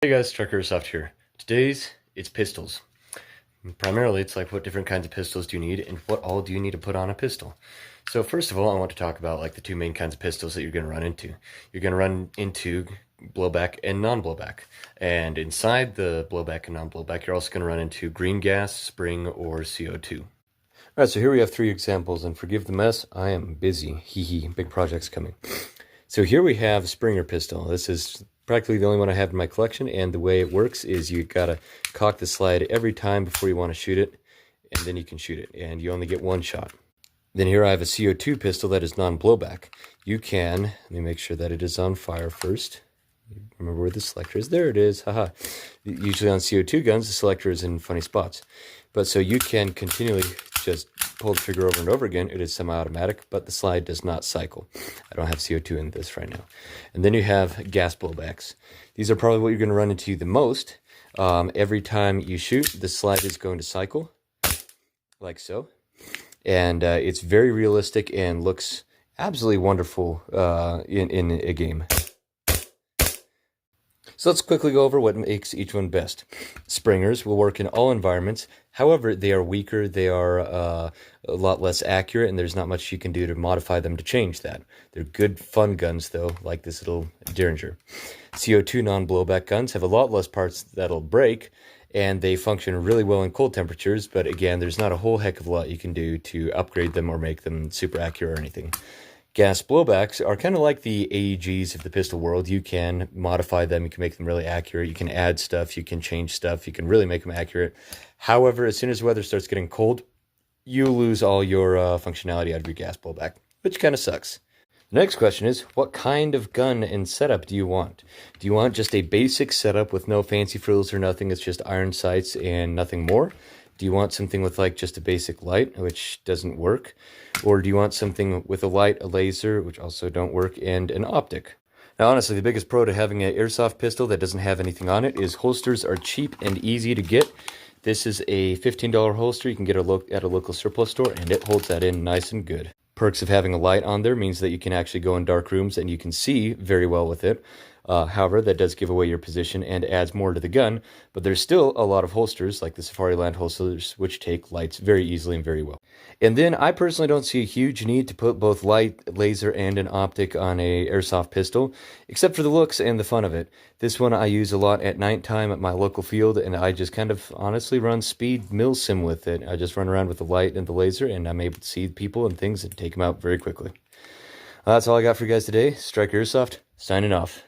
Hey guys, Airsoft here. Today's it's pistols. Primarily, it's like what different kinds of pistols do you need and what all do you need to put on a pistol. So first of all, I want to talk about like the two main kinds of pistols that you're going to run into. You're going to run into blowback and non-blowback. And inside the blowback and non-blowback, you're also going to run into green gas, spring, or CO2. All right, so here we have three examples, and forgive the mess, I am busy. Hee hee, big projects coming. So here we have a Springer pistol. This is practically the only one I have in my collection, and the way it works is you gotta cock the slide every time before you want to shoot it, and then you can shoot it, and you only get one shot. Then here I have a CO2 pistol that is non-blowback. You can, let me make sure that it is on fire first. Remember where the selector is? There it is, haha. Usually on CO2 guns, the selector is in funny spots. But so you can continually just pull the trigger over and over again. It is semi-automatic, but the slide does not cycle. I don't have CO2 in this right now. And then you have gas blowbacks. These are probably what you're going to run into the most. Every time you shoot, the slide is going to cycle, like so. And it's very realistic and looks absolutely wonderful in a game. So let's quickly go over what makes each one best. Springers will work in all environments. However, they are weaker, they are a lot less accurate, and there's not much you can do to modify them to change that. They're good fun guns, though, like this little Derringer. CO2 non-blowback guns have a lot less parts that'll break, and they function really well in cold temperatures, but again, there's not a whole heck of a lot you can do to upgrade them or make them super accurate or anything. Gas blowbacks are kind of like the AEGs of the pistol world. You can modify them, you can make them really accurate, you can add stuff, you can change stuff, you can really make them accurate. However, as soon as the weather starts getting cold, you lose all your functionality out of your gas blowback, which kind of sucks. The next question is, what kind of gun and setup do you want? Do you want just a basic setup with no fancy frills or nothing? It's just iron sights and nothing more? Do you want something with like just a basic light, which doesn't work? Or do you want something with a light, a laser, which also don't work, and an optic? Now, honestly, the biggest pro to having an airsoft pistol that doesn't have anything on it is holsters are cheap and easy to get. This is a $15 holster you can get at a local surplus store, and it holds that in nice and good. Perks of having a light on there means that you can actually go in dark rooms and you can see very well with it. However, that does give away your position and adds more to the gun, but there's still a lot of holsters, like the Safariland holsters, which take lights very easily and very well. And then I personally don't see a huge need to put both light, laser, and an optic on a airsoft pistol, except for the looks and the fun of it. This one I use a lot at nighttime at my local field, and I just kind of honestly run speed mill sim with it. I just run around with the light and the laser, and I'm able to see people and things and take them out very quickly. That's all I got for you guys today. Strike Airsoft, signing off.